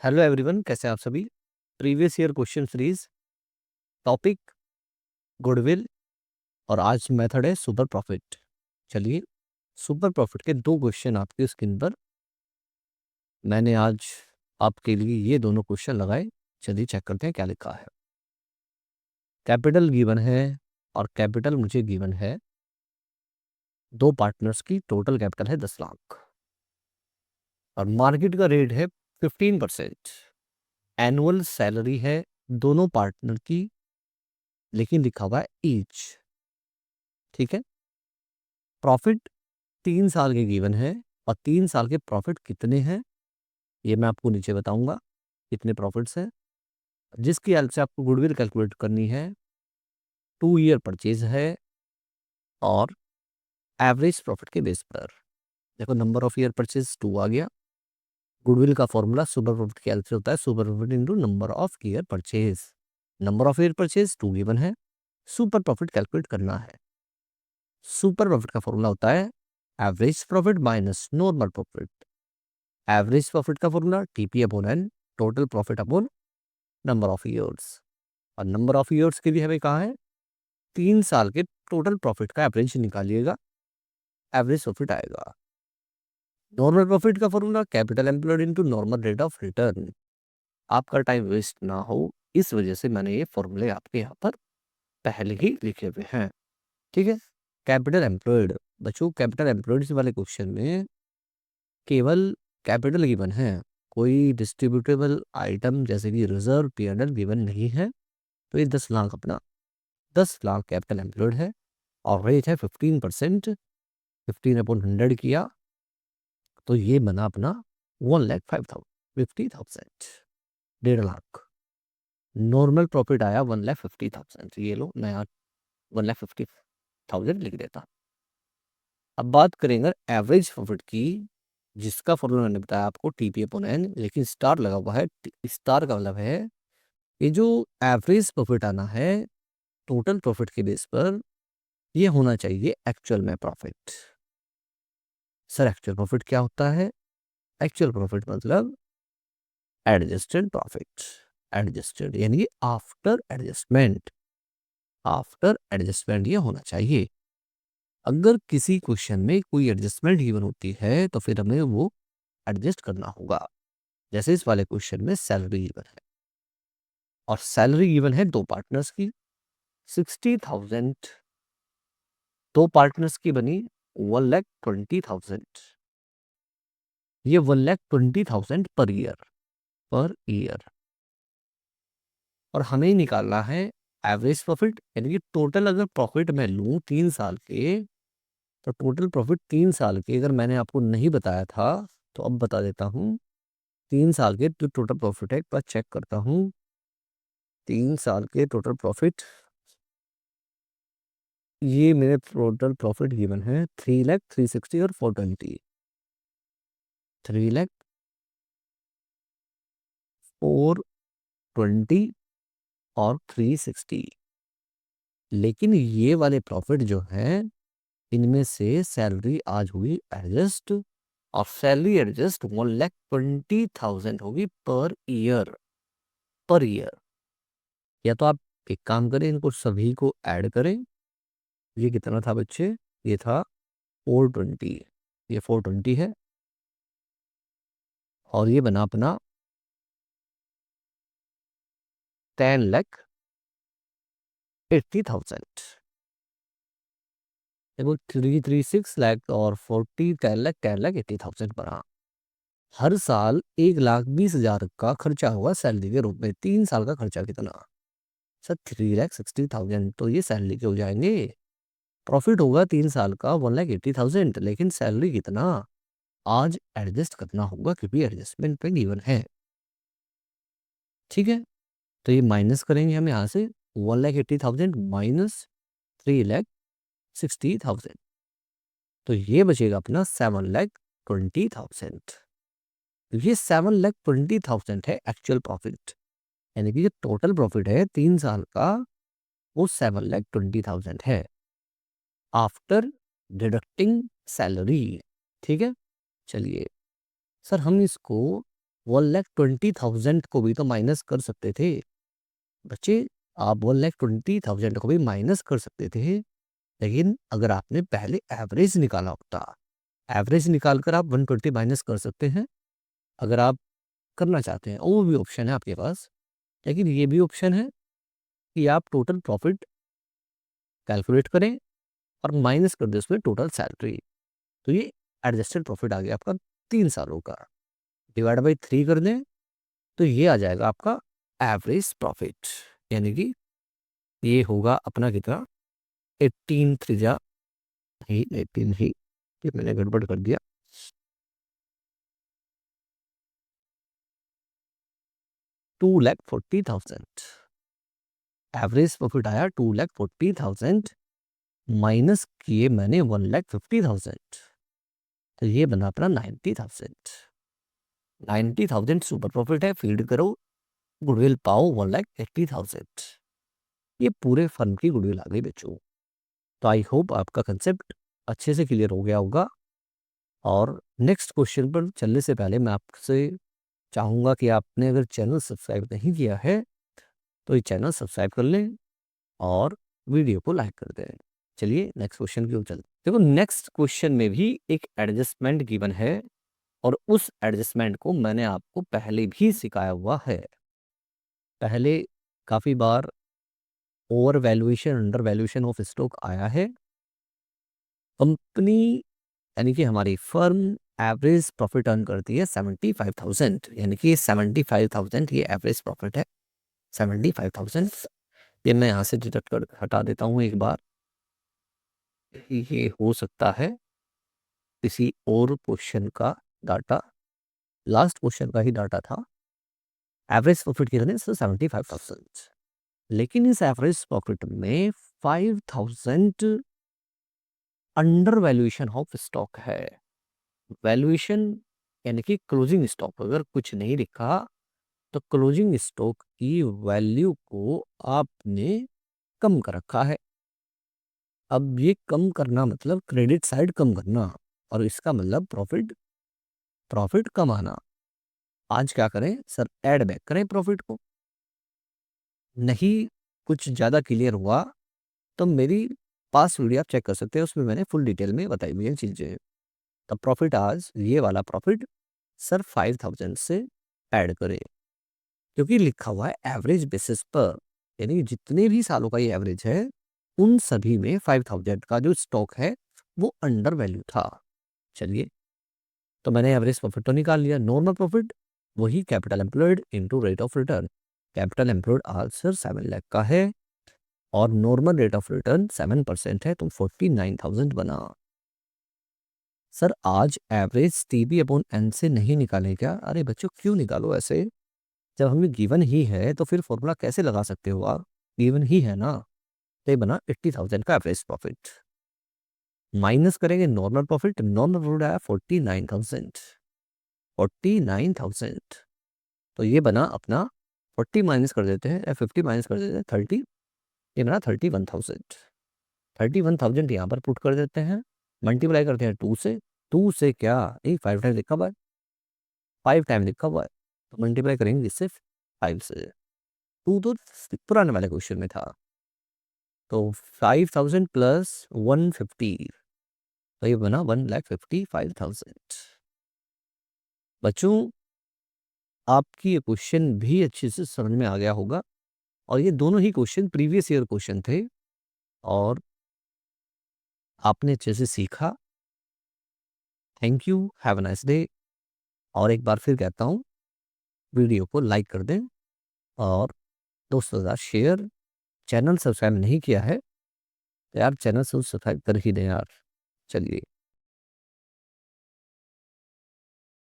Hello everyone, कैसे हैं आप सभी। Previous year question series, topic goodwill और आज मेथड है सुपर प्रॉफिट। चलिए, सुपर प्रॉफिट के दो क्वेश्चन आपकी स्क्रीन पर मैंने आज आपके लिए ये दोनों क्वेश्चन लगाए। चलिए चेक करते हैं क्या लिखा है। कैपिटल गिवन है और कैपिटल मुझे गिवन है, दो पार्टनर्स की टोटल कैपिटल है 10 लाख और मार्केट का रेट है 15%। एनुअल सैलरी है दोनों पार्टनर की, लेकिन लिखा हुआ है ईच। ठीक है। प्रॉफिट 3 साल के गिवन है और 3 साल के प्रॉफिट कितने हैं ये मैं आपको नीचे बताऊंगा, कितने प्रॉफिट्स हैं। जिसकी हेल्प से आपको गुडविल कैलकुलेट करनी है। 2 ईयर परचेज है और एवरेज प्रॉफिट के बेस पर। देखो, नंबर ऑफ ईयर परचेज 2 आ गया। गुडविल का फॉर्मूला सुपर प्रॉफिट की हेल्प से होता है, super profit into number of year purchase. Number of year purchase 2 given है, सुपर प्रॉफिट कैलकुलेट करना है। सुपर प्रॉफिट का फॉर्मूला होता है average profit minus normal profit. Average profit का formula TP upon N, total profit upon number of years. और number of years के लिए हमें कहा है 3 साल के टोटल प्रॉफिट का एवरेज निकालिएगा, एवरेज प्रॉफिट आएगा। नॉर्मल प्रॉफिट का formula capital employed into normal rate of return. आपका टाइम वेस्ट ना हो, इस वजह से मैंने ये फॉर्मूले आपके यहाँ पर पहले ही लिखे हुए हैं। ठीक है। कैपिटल एम्प्लॉयड, बच्चों कैपिटल एम्प्लॉयड वाले क्वेश्चन में केवल कैपिटल गिवन है, कोई डिस्ट्रीब्यूटेबल आइटम जैसे कि रिजर्व पीएनएल गिवन नहीं है। तो ये 10 लाख अपना 10 लाख कैपिटल एम्प्लॉयड है और रेट है 15%। 15/100 किया तो ये बना अपना 1,05,50,000, 1.5 लाख। नॉर्मल प्रॉफिट आया 1,50,000। ये लो, मैं यहाँ 1,50,000 लिख देता। अब बात करेंगे एवरेज प्रॉफिट की, जिसका फॉर्मूला मैंने बताया आपको टीपी अपॉन एन, लेकिन स्टार लगा हुआ है। स्टार का मतलब है ये जो एवरेज प्रॉफिट आना है टोटल प्रॉफिट के बेस पर, ये होना चाहिए एक्चुअल में प्रॉफिट। सर एक्चुअल प्रॉफिट क्या होता है? एक्चुअल प्रॉफिट मतलब एडजस्टेड प्रॉफिट। एडजस्टेड यानी आफ्टर एडजस्टमेंट, आफ्टर एडजस्टमेंट ये होना चाहिए। अगर किसी क्वेश्चन में कोई एडजस्टमेंट गिवन होती है तो फिर हमें वो एडजस्ट करना होगा। जैसे इस वाले क्वेश्चन में सैलरी गिवन है और सैलरी गिवन है दो पार्टनर्स की 60,000। दो पार्टनर्स की बनी 1,20,000। ये 1,20,000 पर ईयर, पर ईयर। और हमें निकालना है एवरेज प्रॉफिट, यानी कि टोटल अगर प्रॉफिट मैं लूँ 3 साल के, तो टोटल प्रॉफिट 3 साल के अगर मैंने आपको नहीं बताया था तो अब बता देता हूँ। 3 साल के जो टोटल प्रॉफिट है एक बार चेक करता हूँ। 3 साल के टोटल प्रॉफिट, ये मेरे टोटल प्रॉफिट गिवन है 3,00,000, 360 और 420। 3,00,000, 420 और 360। लेकिन ये वाले प्रॉफिट जो हैं, इनमें से सैलरी आज हुई एडजस्ट और सैलरी एडजस्ट 1,20,000 होगी पर ईयर। Per year. या तो आप एक काम करें, इनको सभी को ऐड करें। ये कितना था बच्चे? ये था 420। ये 420 है और ये बना अपना 10,80,000। देखो 336 लाख और 40 10,00,000, 10,80,000 बना। हर साल 1,20,000 का खर्चा होगा सैलरी के रूप में। 3 साल का खर्चा कितना? सर 3,60,000 तो ये सैलरी के हो जाएंगे। प्रॉफिट होगा 3 साल का 1,80,000, लेकिन सैलरी कितना? आज एडजस्ट करना होगा क्योंकि एडजस्टमेंट पे गिवन है। ठीक है। तो ये माइनस करेंगे हम यहाँ से 1,80,000 माइनस 3,60,000, तो ये बचेगा अपना 7,20,000। ये 7,20,000 है एक्चुअल प्रॉफिट, यानी कि जो टोटल प्रॉफिट है 3 साल का वो 7,20,000 है आफ्टर डिडक्टिंग सैलरी। ठीक है। चलिए सर, हम इसको 1,20,000 को भी तो माइनस कर सकते थे बच्चे, आप 1,20,000 को भी माइनस कर सकते थे, लेकिन अगर आपने पहले एवरेज निकाला होता, एवरेज निकाल कर आप 120 माइनस कर सकते हैं अगर आप करना चाहते हैं, वो भी ऑप्शन है आपके पास। लेकिन ये भी ऑप्शन है कि आप टोटल प्रॉफिट कैलकुलेट करें और माइनस कर दें उसमें टोटल सैलरी, तो ये एडजस्टेड प्रॉफिट आ गया आपका 3 सालों का, डिवाइड बाई 3 कर दें तो ये आ जाएगा आपका एवरेज प्रॉफिट, यानी कि ये होगा अपना कितना 18 त्रिजा ही 18 ही, ये मैंने गड़बड़ कर दिया, 2,40,000 एवरेज प्रॉफिट आया 2,40,000 माइनस किए मैंने 1,50,000, तो ये बना अपना 90,000। 90,000 सुपर प्रॉफिट है, फीड करो गुडविल पाओ 1,80,000, ये पूरे फर्म की गुडविल आ गई बच्चों। तो आई होप आपका कंसेप्ट अच्छे से क्लियर हो गया होगा। और नेक्स्ट क्वेश्चन पर चलने से पहले मैं आपसे चाहूँगा कि आपने अगर चैनल सब्सक्राइब नहीं किया है तो ये चैनल सब्सक्राइब कर लें और वीडियो को लाइक कर दें। चलिए नेक्स्ट क्वेश्चन की ओर चलते हैं। देखो नेक्स्ट क्वेश्चन में भी एक एडजस्टमेंट गिवन है और उस एडजस्टमेंट को मैंने आपको पहले भी सिखाया हुआ है। पहले काफ़ी बार over valuation under valuation of stock आया है। कंपनी यानी कि हमारी फर्म एवरेज प्रॉफिट अर्न करती है 75,000, यानी कि 75,000 ये एवरेज प्रॉफिट है। 75,000 ये मैं यहाँ से डिडक्ट कर हटा देता हूँ एक बार, ये हो सकता है किसी और क्वेश्चन का डाटा, लास्ट क्वेश्चन का ही डाटा था। एवरेज प्रॉफिट कितने 75,000, लेकिन इस एवरेज प्रॉफिट में 5,000 अंडर वैल्यूएशन ऑफ स्टॉक है। वैल्यूएशन यानी कि क्लोजिंग स्टॉक, अगर कुछ नहीं लिखा तो क्लोजिंग स्टॉक की वैल्यू को आपने कम कर रखा है। अब ये कम करना मतलब क्रेडिट साइड कम करना, और इसका मतलब प्रॉफिट प्रॉफिट कम आना। आज क्या करें सर, ऐड बैक करें प्रॉफिट को। नहीं कुछ ज़्यादा क्लियर हुआ तो मेरी पास वीडियो आप चेक कर सकते हैं, उसमें मैंने फुल डिटेल में बताई हुई है चीज़ें। तो प्रॉफिट आज ये वाला प्रॉफिट सर 5,000 से ऐड करें, क्योंकि लिखा हुआ है एवरेज बेसिस पर, यानी जितने भी सालों का ये एवरेज है उन सभी में 5,000 का जो स्टॉक है वो अंडर वैल्यू था। चलिए, तो मैंने एवरेज प्रॉफिट तो निकाल लिया। नॉर्मल प्रॉफिट वही capital employed into rate of return. Capital employed आज सर 7 लाख का है और नॉर्मल रेट ऑफ रिटर्न 7% है, तो 49,000 बना। सर आज एवरेज टीबी अपॉन एन से नहीं निकाले क्या? अरे बच्चों क्यों निकालो ऐसे, जब हमें गिवन ही है तो फिर फॉर्मूला कैसे लगा सकते हो आप, गिवन ही है ना। तो ये बना 80,000 का एवरेज प्रॉफिट, माइनस करेंगे नॉर्मल प्रॉफिट, नॉर्मल प्रॉफिट आया 49,000, 49,000, तो ये बना अपना 40 माइनस कर देते हैं या 50 माइनस कर देते हैं 30, ये बना 31,000। 31,000 यहाँ पर पुट कर देते हैं, मल्टीप्लाई करते हैं 2 से, 2 से क्या एक 5 टाइम लिखा हुआ है, 5 टाइम लिखा हुआ है, तो मल्टीप्लाई करेंगे इससे 5 से। 2 तो पुराने वाले क्वेश्चन में था, तो 5,000 प्लस 150, तो ये बना 1,55,000। बच्चों आपकी ये क्वेश्चन भी अच्छे से समझ में आ गया होगा, और ये दोनों ही क्वेश्चन प्रीवियस ईयर क्वेश्चन थे और आपने अच्छे से सीखा। Thank you, have a nice day. और एक बार फिर कहता हूँ, वीडियो को लाइक कर दें और दोस्तों के साथ शेयर। चैनल सब्सक्राइब नहीं किया है तो यार चैनल सब्सक्राइब कर ही दें यार। चलिए।